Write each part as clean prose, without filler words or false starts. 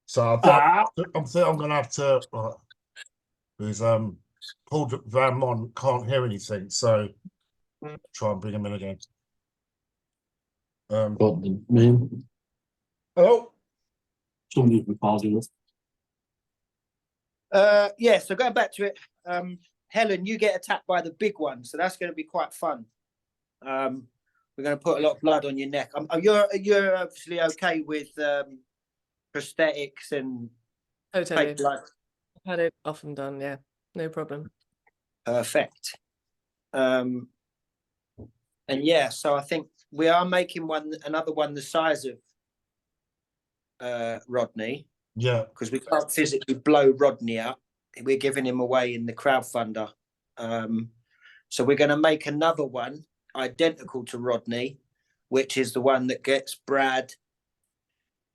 So I think I'm gonna have to because Paul Van Mont can't hear anything, so try and bring him in again. Got the name. Hello. Somebody can pause it. Yeah, so going back to it, Helen, you get attacked by the big one, so that's going to be quite fun. We're going to put a lot of blood on your neck. You're obviously okay with prosthetics and Totally. fake blood. I've had it often done, yeah. No problem. Perfect. And yeah, so I think we are making another one the size of Rodney. Yeah. Because we can't physically blow Rodney out. We're giving him away in the crowdfunder. So we're going to make another one identical to Rodney, which is the one that gets Brad,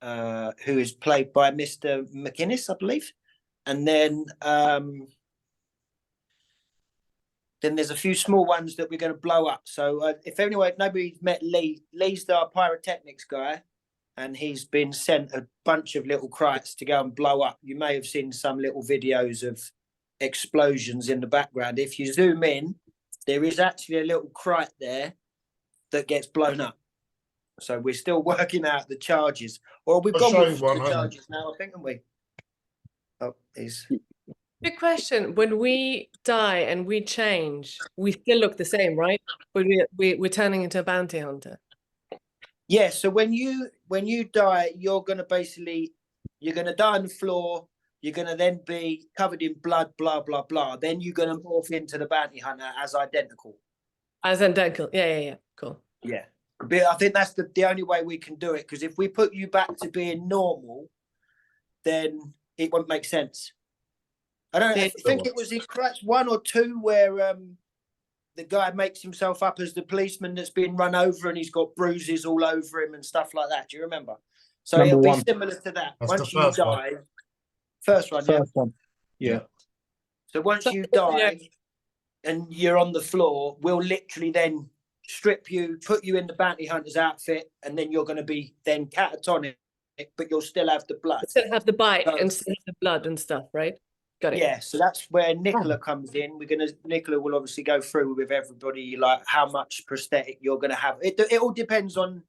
who is played by Mr. McInnes, I believe. And then there's a few small ones that we're going to blow up. So if nobody's met Lee, Lee's our pyrotechnics guy, and he's been sent a bunch of little krites to go and blow up. You may have seen some little videos of explosions in the background. If you zoom in, there is actually a little krite there that gets blown up. So we're still working out the charges. Or we've got the charges now, I think, haven't we? Oh, he's... Good question. When we die and we change, we still look the same, right? But we're turning into a bounty hunter. Yeah, so when you die, you're gonna die on the floor, you're gonna then be covered in blood, blah blah blah. Then you're gonna morph into the bounty hunter as identical. As identical, yeah. Cool. Yeah. But I think that's the only way we can do it, because if we put you back to being normal, then it won't make sense. I don't know, I think it was in Crash 1 or 2 where the guy makes himself up as the policeman that's been run over and he's got bruises all over him and stuff like that. Do you remember? So it'll be similar to that. That's once you die, first one. Yeah. So once you die and you're on the floor, we'll literally then strip you, put you in the bounty hunter's outfit, and then you're going to be then catatonic, but you'll still have the blood. Still have the bite and still have the blood and stuff, right? Got it. Yeah, so that's where Nicola comes in. Nicola will obviously go through with everybody like how much prosthetic you're going to have. It all depends on.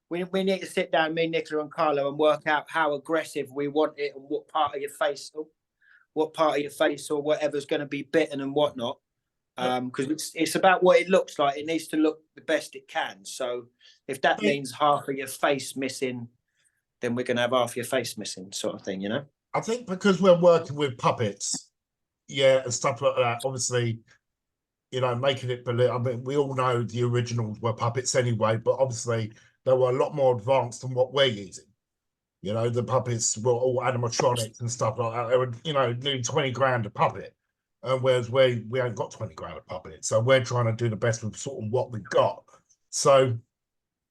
We need to sit down, me, Nicola, and Carlo, and work out how aggressive we want it and what part of your face, or whatever's going to be bitten and whatnot. Because it's about what it looks like. It needs to look the best it can. So if that means half of your face missing, then we're going to have half your face missing, sort of thing, you know. I think because we're working with puppets, and stuff like that, obviously, making it believe. I mean, we all know the originals were puppets anyway, but obviously they were a lot more advanced than what we're using. The puppets were all animatronics and stuff like that. They were, nearly 20 grand a puppet. Whereas we ain't got 20 grand a puppet. So we're trying to do the best with sort of what we've got. So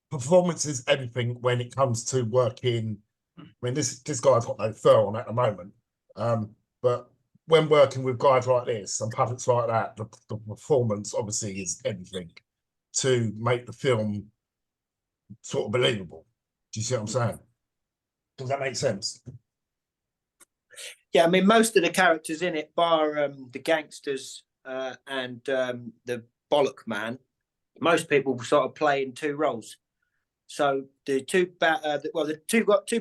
performance is everything when it comes to working. I mean, this guy's got no fur on at the moment. But when working with guys like this and puppets like that, the performance obviously is everything to make the film sort of believable. Do you see what I'm saying? Does that make sense? Yeah, I mean, most of the characters in it, bar the gangsters and the bollock man, most people sort of play in 2 roles. So the two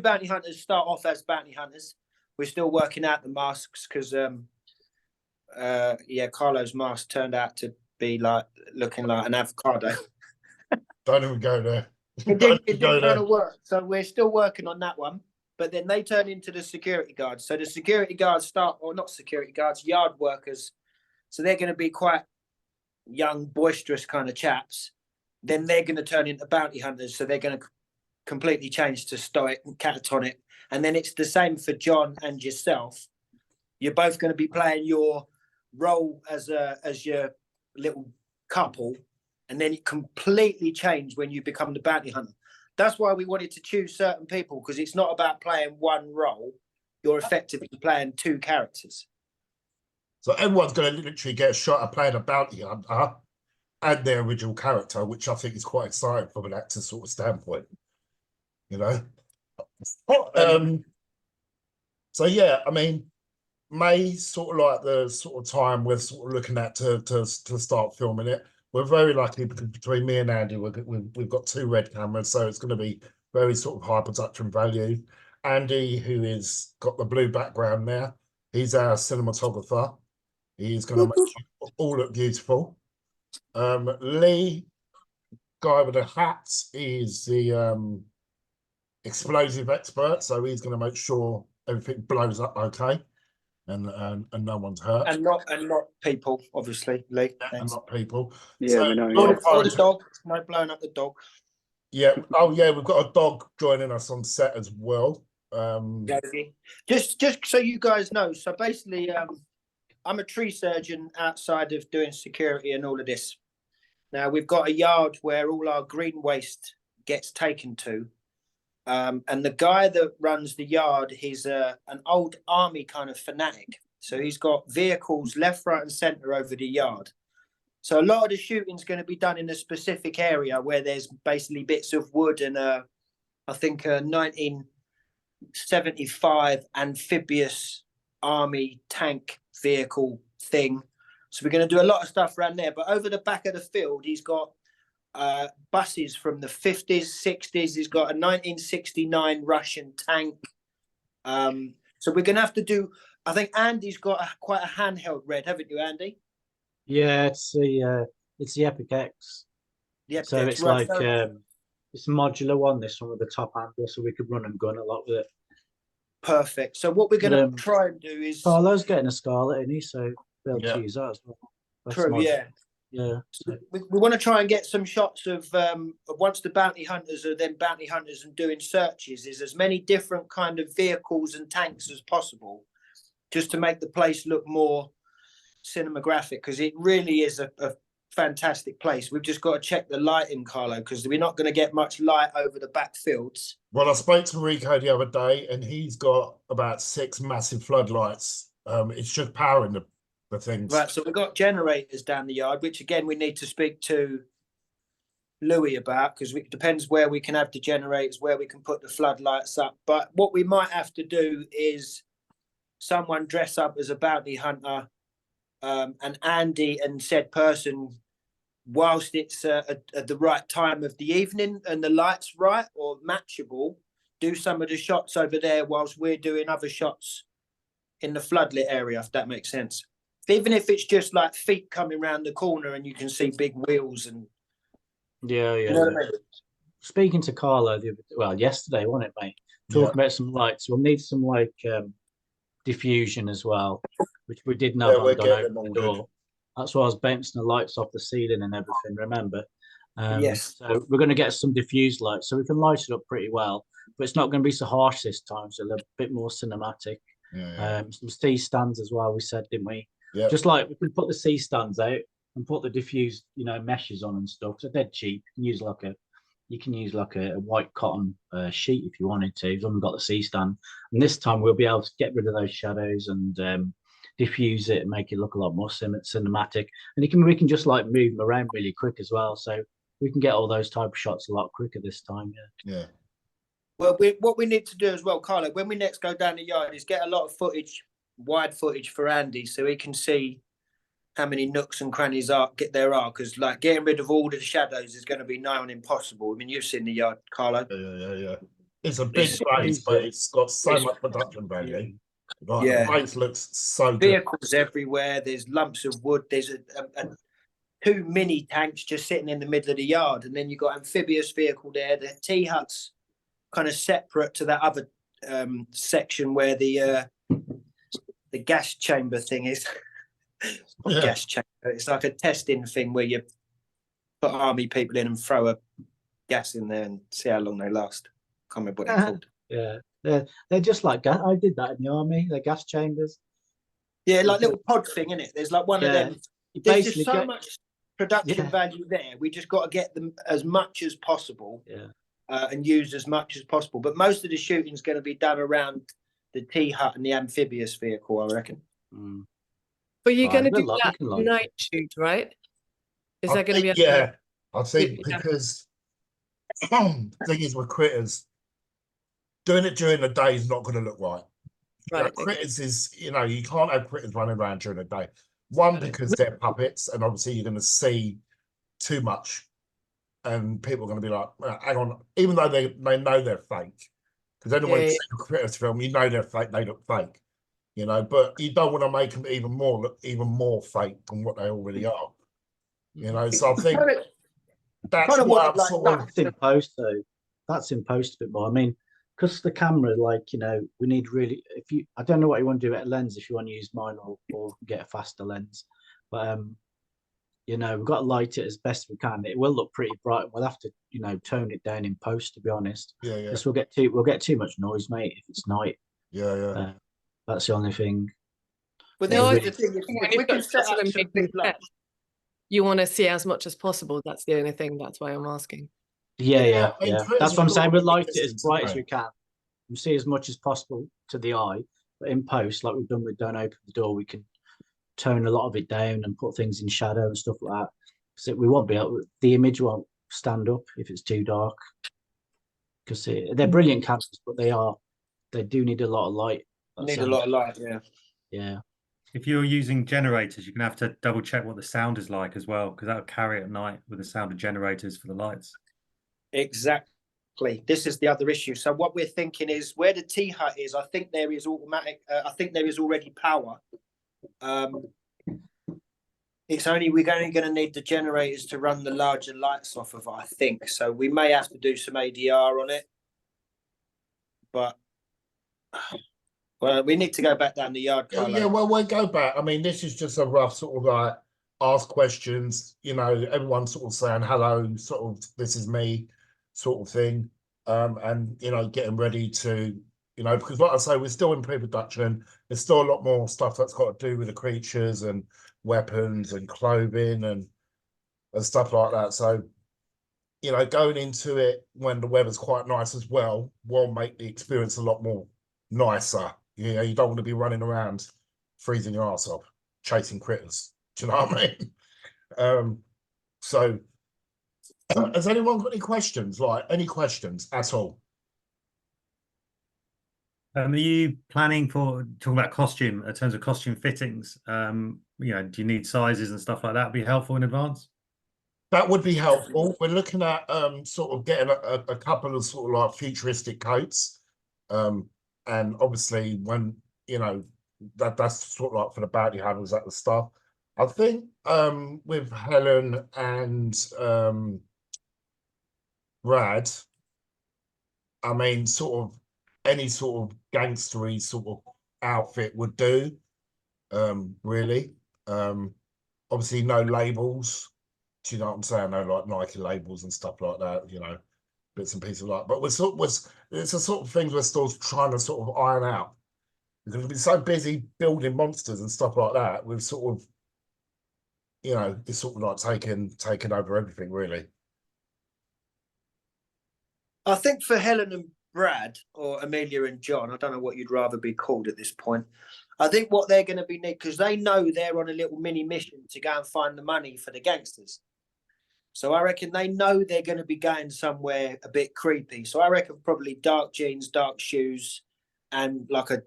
bounty hunters start off as bounty hunters. We're still working out the masks because Carlo's mask turned out to be looking like an avocado. Don't even go there. It didn't kind of work. So we're still working on that one. But then they turn into the security guards. So the security guards yard workers. So they're going to be quite young, boisterous kind of chaps. Then they're going to turn into bounty hunters. So they're going to completely change to stoic and catatonic. And then it's the same for John and yourself. You're both going to be playing your role as your little couple. And then it completely changes when you become the bounty hunter. That's why we wanted to choose certain people, because it's not about playing one role. You're effectively playing 2 characters. So everyone's going to literally get a shot at playing a bounty hunter and their original character, which I think is quite exciting from an actor sort of standpoint. So yeah, I mean, May sort of like the sort of time we're sort of looking at to start filming it. We're very lucky because between me and Andy, we've got 2 red cameras, so it's going to be very sort of high production value. Andy, who is got the blue background there, he's our cinematographer. He's going to make it all look beautiful. Lee, guy with the hat, is the explosive expert, so he's going to make sure everything blows up okay, and no one's hurt, And not people, obviously, Lee. and Thanks. not people. Yeah, So, we know. lot Yeah. of Or the photos- dog. No blowing up the dog. Yeah. Oh yeah, we've got a dog joining us on set as well. Yogi. Just so you guys know, so basically, I'm a tree surgeon outside of doing security and all of this. Now we've got a yard where all our green waste gets taken to, and the guy that runs the yard, he's an old army kind of fanatic. So he's got vehicles left, right, and centre over the yard. So a lot of the shooting's going to be done in a specific area where there's basically bits of wood and I think a 1975 amphibious army tank vehicle thing. So we're going to do a lot of stuff around there. But over the back of the field, he's got buses from the 50s, 60s. He's got a 1969 Russian tank. So we're going to have to do. I think Andy's got quite a handheld red, haven't you, Andy? Yeah, it's the Epic X. Yeah. So it's like it's a modular one. This one with the top handle, so we could run and gun a lot with it. Perfect. So what we're going to Um, try and do is Carlo's getting a Scarlet, isn't he? So they'll Yeah. use that as well. That's true. Yeah. Yeah. So, We want to try and get some shots of once the bounty hunters are then bounty hunters and doing searches, is as many different kind of vehicles and tanks as possible, just to make the place look more cinematographic, because it really is a fantastic place. We've just got to check the lighting, Carlo, because we're not going to get much light over the back fields. Well, I spoke to Rico the other day, and he's got about 6 massive floodlights. It's just powering the things. Right, so we've got generators down the yard, which again we need to speak to Louis about, because it depends where we can have the generators, where we can put the floodlights up. But what we might have to do is someone dress up as a bounty hunter, and Andy and said person, whilst it's at the right time of the evening and the light's right or matchable, do some of the shots over there whilst we're doing other shots in the floodlit area, if that makes sense. Even if it's just like feet coming around the corner and you can see big wheels and yeah. you know what I mean? Speaking to Carlo, yesterday, wasn't it, mate? Talking about some lights. We'll need some diffusion as well, which we did know. Yeah, we're Gone getting open them the all door. That's why I was bouncing the lights off the ceiling and everything. Remember? Yes. So we're going to get some diffused lights, so we can light it up pretty well. But it's not going to be so harsh this time, so a bit more cinematic. Yeah. Some C stands as well. We said, didn't we? Yeah. Just like we can put the C stands out and put the diffused, meshes on and stuff. So they're cheap. You can use like a white cotton sheet if you wanted to. As long as you've got the C stand. And this time we'll be able to get rid of those shadows and diffuse it and make it look a lot more cinematic. And we can just like move them around really quick as well. So we can get all those type of shots a lot quicker this time. Yeah. Well, what we need to do as well, Carlo, when we next go down the yard, is get a lot of footage, wide footage for Andy, so he can see how many nooks and crannies there are. Because like getting rid of all the shadows is going to be nigh on impossible. I mean, you've seen the yard, Carlo. Yeah. It's a big It's place, but it's got so it's- much production value. Like, Yeah. the place looks so good. Vehicles everywhere. There's lumps of wood. There's a 2 mini tanks just sitting in the middle of the yard, and then you've got amphibious vehicle there. The tea huts kind of separate to that other section where the gas chamber thing is. Not Yeah. gas chamber. It's like a testing thing where you put army people in and throw a gas in there and see how long they last. Can't remember what they're called. Yeah. They're just like gas. I did that in the army. They're gas chambers. Yeah, like little pod thing, in it. There's like one of Yeah. them. You There's just basically so get- much production Yeah. value there. We just got to get them as much as possible. Yeah. And use as much as possible. But most of the shooting is going to be done around the tea hut and the amphibious vehicle, I reckon. Mm. But you're Right, going to we'll do look, that we can look. night shoot, right? Is I that going to be think, a yeah, night? I think Yeah. because the thing is with critters, doing it during the day is not going to look right. You know, Right. Okay. critters is, you know, you can't have critters running around during the day. One, because they're puppets, and obviously you're going to see too much, and people are going to be like, hang on, even though they know they're fake. Because anyone Yeah, who's seen a critters film, you know they're fake, they look fake. You know, but you don't want to make them even more fake than what they already are. You know, so I think that's Kind of why want I'm it like sort that. of That's in post though. That's in post a bit more. I mean, because the camera, like, you know, we need really, if you, I don't know what you want to do at a lens, if you want to use mine or get a faster lens, but you know, we've got to light it as best we can. It will look pretty bright. We'll have to, you know, tone it down in post, to be honest. yeah. Because we'll get too much noise, mate, if it's night. Yeah. That's the only thing. But Yeah, this is really. the thing. When If we you've got can set such up an some amazing big lights. set, you want to see as much as possible. That's the only thing. That's why I'm asking. Yeah. I mean, critters That's what I'm are saying. We'll all light it as distance, bright as aren't we can. We see as much as possible to the eye, but in post, like we've done with Don't Open the Door, we can tone a lot of it down and put things in shadow and stuff like that. So we won't be able, the image won't stand up if it's too dark. Because they're brilliant cameras, but they do need a lot of light. Need a lot of light, yeah. Yeah. If you're using generators, you're gonna have to double check what the sound is like as well, because that'll carry at night with the sound of generators for the lights. Exactly. This is the other issue. So what we're thinking is where the T-hut is, I think there is automatic. I think there is already power. It's only we're only going to need the generators to run the larger lights off of, I think. So we may have to do some ADR on it, but well, we need to go back down the yard. Yeah, well, we'll go back. I mean, this is just a rough sort of like ask questions, you know, everyone sort of saying hello, sort of this is me sort of thing. And you know, getting ready to, you know, because like I say, we're still in pre-production. There's still a lot more stuff that's got to do with the creatures and weapons and clothing and stuff like that. So, you know, going into it when the weather's quite nice as well will make the experience a lot more nicer. You know, you don't want to be running around freezing your ass off, chasing critters. Do you know what I mean? So has anyone got any questions? Like any questions at all? Are you planning for talking about costume in terms of costume fittings? You know, do you need sizes and stuff like that? Be helpful in advance? That would be helpful. We're looking at sort of getting a couple of sort of like futuristic coats. And obviously when, you know, that's sort of like for the bounty hunters at the stuff. I think with Helen and Brad, I mean, sort of any sort of gangstery sort of outfit would do. Really. Obviously no labels. Do you know what I'm saying? No like Nike labels and stuff like that, you know, bits and pieces like. But it's a sort of thing we're still trying to sort of iron out. Because we've been so busy building monsters and stuff like that, we've sort of, you know, it's sort of like taking over everything really. I think for Helen and Brad, or Amelia and John, I don't know what you'd rather be called at this point. I think what they're going to be need, because they know they're on a little mini mission to go and find the money for the gangsters. So I reckon they know they're going to be going somewhere a bit creepy. So I reckon probably dark jeans, dark shoes, and like a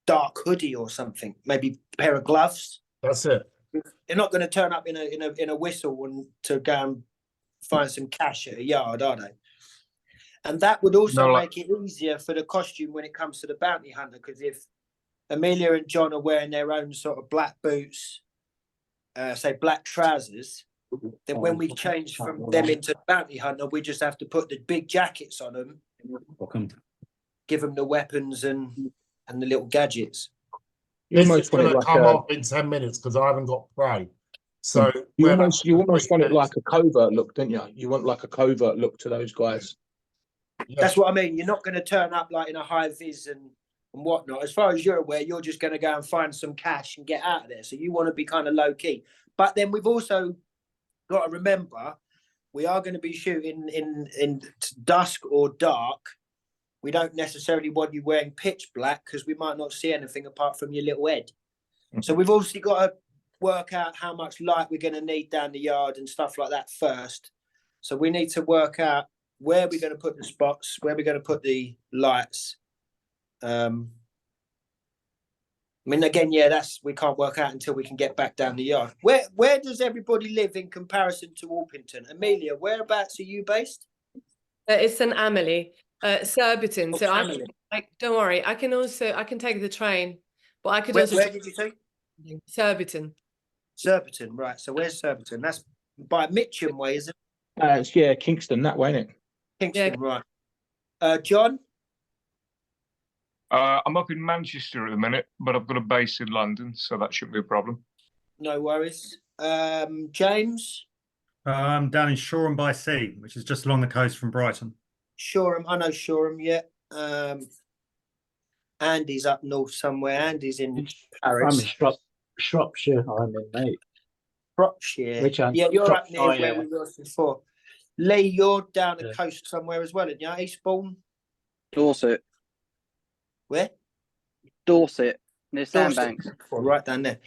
dark hoodie or something. Maybe a pair of gloves. That's it. They're not going to turn up in a whistle and to go and find some cash at a yard, are they? And that would also make it easier for the costume when it comes to the bounty hunter, because if Amelia and John are wearing their own sort of black boots, say black trousers, then when we change from them into bounty hunter, we just have to put the big jackets on them, give them the weapons and the little gadgets. You This is almost want going it to like come a, off in 10 minutes because I haven't got prey. So you almost want it like a covert look, don't you? You want like a covert look to those guys. yeah. That's what I mean. You're not going to turn up like in a high vis and whatnot. As far as you're aware, you're just going to go and find some cash and get out of there. So you want to be kind of low key. But then we've also got to remember we are going to be shooting in dusk or dark. We don't necessarily want you wearing pitch black because we might not see anything apart from your little head. So we've obviously got to work out how much light we're going to need down the yard and stuff like that first. So we need to work out where we're going to put the spots, where we're going to put the lights. I mean, again, yeah, we can't work out until we can get back down the yard. Where does everybody live in comparison to Orpington? Amelia, whereabouts are you based? It's an Amelie, Surbiton. Oh, So Amelie. don't worry. I can take the train, but I could Where, also where did you say? Surbiton. Surbiton, right. So where's Surbiton? That's by Mitcham way, is it? It's Kingston that way, isn't it? Kingston, right. John? I'm up in Manchester at the minute, but I've got a base in London, so that shouldn't be a problem. No worries. James? I'm down in Shoreham by Sea, which is just along the coast from Brighton. Shoreham, I know Shoreham, yeah. Andy's up north somewhere. Andy's in I'm Paris. in Shropshire. I'm in, mate. Shropshire. Which one? Yeah, you're up near Shropshire, where yeah. we were before. Lee, you're down the Yeah. coast somewhere as well, aren't you? Eastbourne? Dorset, Where? Dorset, near Dorset. Sandbanks. Oh, right down there.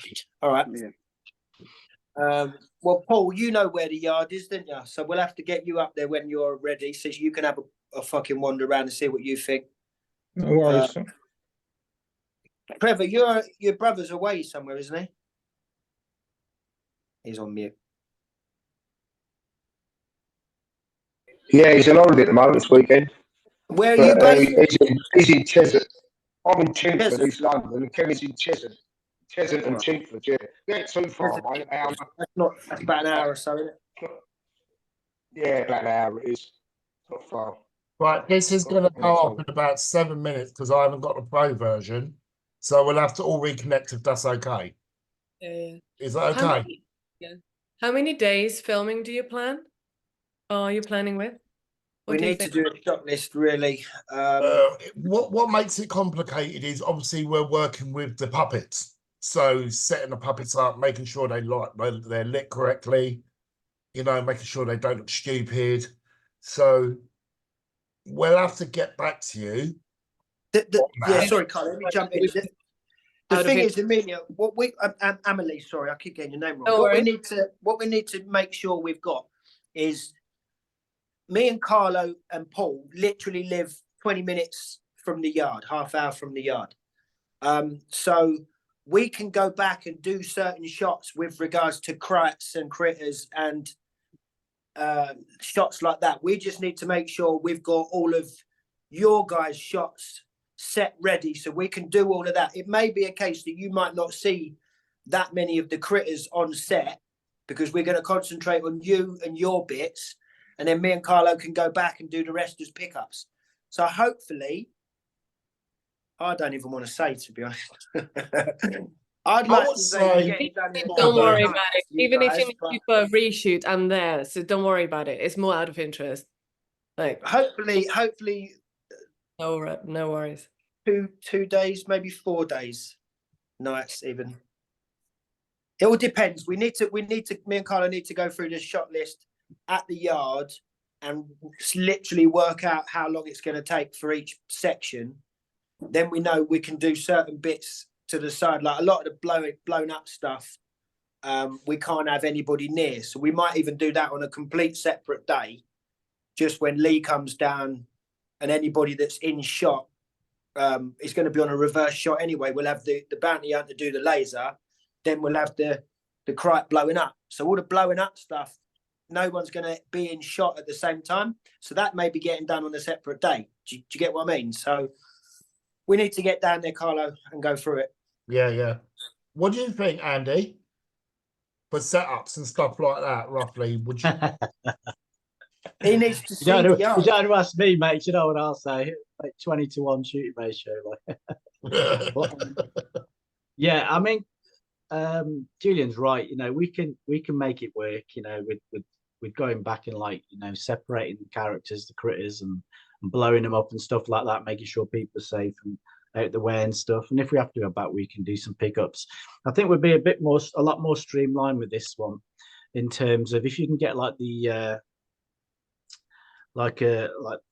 All right. Yeah. Well, Paul, you know where the yard is, don't you? So we'll have to get you up there when you're ready, so you can have a fucking wander around and see what you think. No worries. Trevor, your brother's away somewhere, isn't he? He's on mute. Yeah, he's on holiday at the moment this weekend. Where are you based? He's in Cheshunt. I'm in Chingford, Cheshunt. East London, and Kevin's in Cheshunt. Cheshunt and Right. Chingford, yeah. Yeah, too far, Cheshunt. mate. That's about an hour or so, isn't it? Yeah, about an hour it is. Not far. Right, this is going to go off in about 7 minutes because I haven't got the pro version. So we'll have to all reconnect if that's okay. Yeah. Is that How okay? many, How many days filming do you plan? Or are you planning with? What We do you need to think? do a shot list, really. What makes it complicated is obviously we're working with the puppets. So setting the puppets up, making sure they're lit correctly, making sure they don't look stupid. So we'll have to get back to you. Yeah, sorry, Carl, let me jump in. The thing is, Amelia, Amelie, sorry, I keep getting your name wrong. Don't worry. What we need to make sure we've got is me and Carlo and Paul literally live 20 minutes from the yard, half hour from the yard. So we can go back and do certain shots with regards to crats and critters and shots like that. We just need to make sure we've got all of your guys' shots set ready so we can do all of that. It may be a case that you might not see that many of the critters on set because we're going to concentrate on you and your bits, and then me and Carlo can go back and do the rest as pickups. So hopefully, I don't even want to say, to be honest. I'd like to say get it done in Don't more worry than about it. you Even if guys, you need but to do a reshoot, I'm there. So don't worry about it. It's more out of interest. Like, hopefully no worries. 2 days, maybe 4 days, nights even. It all depends. We need to. Me and Carlo need to go through this shot list at the yard and literally work out how long it's going to take for each section. Then we know we can do certain bits to the side, like a lot of the blown up stuff. We can't have anybody near, so we might even do that on a complete separate day, just when Lee comes down, and anybody that's in shot is going to be on a reverse shot anyway. We'll have the bounty hunter do the laser, then we'll have the crate blowing up. So all the blowing up stuff, no one's going to be in shot at the same time. So that may be getting done on a separate day. Do you get what I mean? So we need to get down there, Carlo, and go through it. Yeah. What do you think, Andy? For setups and stuff like that, roughly, would you? He needs to You see don't, the know, yard. you don't ask me, mate. You know what I'll say? Like 20-1 shooting ratio. Like. Yeah, I mean, Julian's right. We can make it work. With going back and separating the characters, the critters, and blowing them up and stuff like that, making sure people are safe and out the way and stuff. And if we have to go back, we can do some pickups. I think we'll be a lot more streamlined with this one, in terms of if you can get like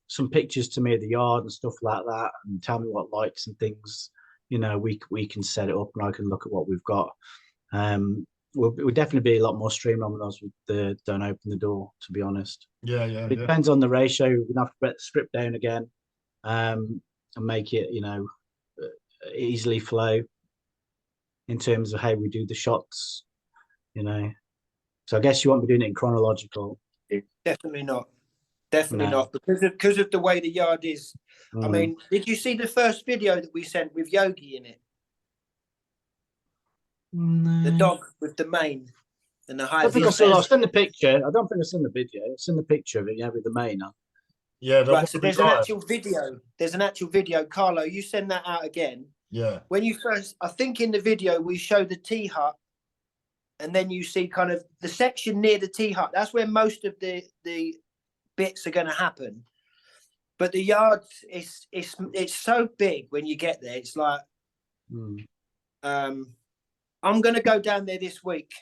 some pictures to me of the yard and stuff like that, and tell me what lights and things, we can set it up and I can look at what we've got. we'll definitely be a lot more streamlined with us with the don't open the door, to be honest. Yeah, It depends on the ratio. We're gonna have to break the script down again, and make it, easily flow in terms of how we do the shots, So I guess you won't be doing it in chronological. Definitely not. Definitely No. not, because of the way the yard is. I Mm. mean, did you see the first video that we sent with Yogi in it? The dog with the mane and the high. I don't think I saw. I've seen the picture. I don't think I've seen the video. I've seen the picture of it. Yeah, with the mane on. Yeah, Right, so there's an actual video. There's an actual video. Carlo, you send that out again. Yeah. When you first, I think in the video we show the tea hut, and then you see kind of the section near the tea hut. That's where most of the bits are going to happen. But the yard it's so big when you get there. It's like, I'm going to go down there this week,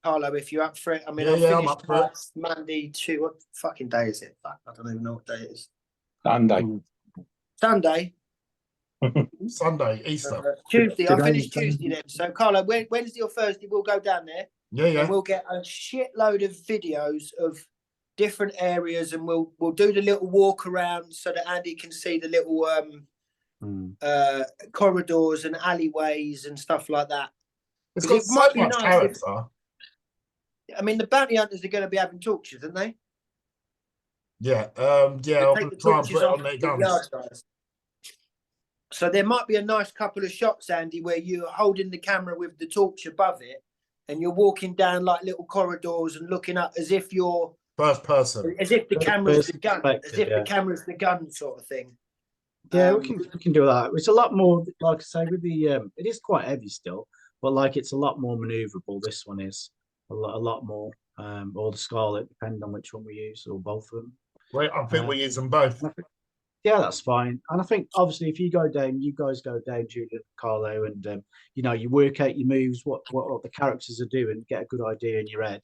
Carlo, if you're up for it. I mean, Yeah, I'll I'm finish up for it. Monday, what fucking day is it? Fuck, I don't even know what day it is. Sunday. Sunday. Sunday, Easter. Tuesday. I'll Today, finish Tuesday then. So, Carlo, Wednesday or Thursday, we'll go down there Yeah, and yeah. we'll get a shitload of videos of different areas, and we'll do the little walk around so that Andy can see the little corridors and alleyways and stuff like that. It's 'Cause got it might so be much nice character. I mean, the bounty hunters are going to be having torches, aren't they? Yeah, They yeah, I'll take the try and put torches it off on their the guns. yard guys. So there might be a nice couple of shots, Andy, where you're holding the camera with the torch above it, and you're walking down like little corridors and looking up as if you're, First person. as if the camera's the First gun, as perspective, if yeah. the camera's the gun, sort of thing. Yeah, we can do that. It's a lot more, like I say, with the it is quite heavy still, but like it's a lot more maneuverable. This one is a lot more. Or the Scarlet, depending on which one we use, or both of them. Wait, I think we use them both. Yeah, that's fine. And I think obviously if you go down, you guys go down, Julian, Carlo, and you work out your moves, what the characters are doing, get a good idea in your head.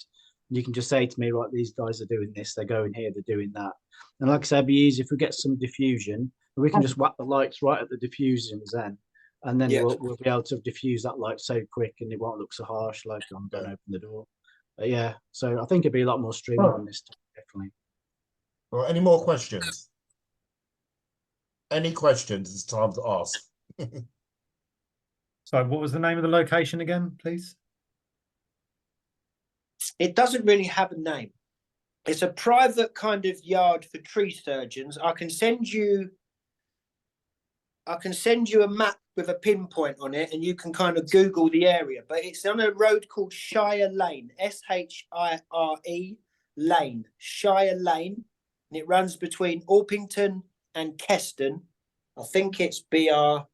And you can just say to me, right, these guys are doing this, they're going here, they're doing that. And like I said, it'd be easy if we get some diffusion, we can just whack the lights right at the diffusions then. And then Yeah. we'll be able to diffuse that light so quick and it won't look so harsh like I'm going to open the door. But yeah, so I think it'd be a lot more streamlined on this time, definitely. Well, any more questions? Any questions? It's time to ask. So what was the name of the location again, please? It doesn't really have a name. It's a private kind of yard for tree surgeons. I can send you a map with a pinpoint on it, and you can kind of Google the area. But it's on a road called Shire Lane, Shire Lane, Shire Lane, and it runs between Orpington and Keston. I think it's BR5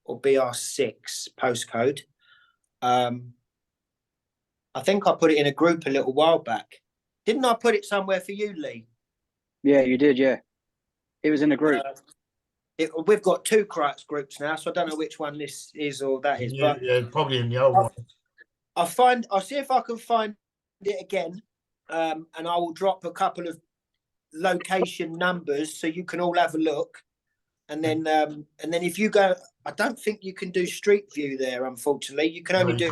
or BR6 postcode. I think I put it in a group a little while back. Didn't I put it somewhere for you, Lee? Yeah, you did. Yeah, it was in a group. We've got two Kratz groups now, so I don't know which one this is or that is. Yeah, But yeah, probably in the old one. I'll see if I can find it again, and I will drop a couple of location numbers so you can all have a look. And then if you go, I don't think you can do Street View there, unfortunately. You can No, only you do can't.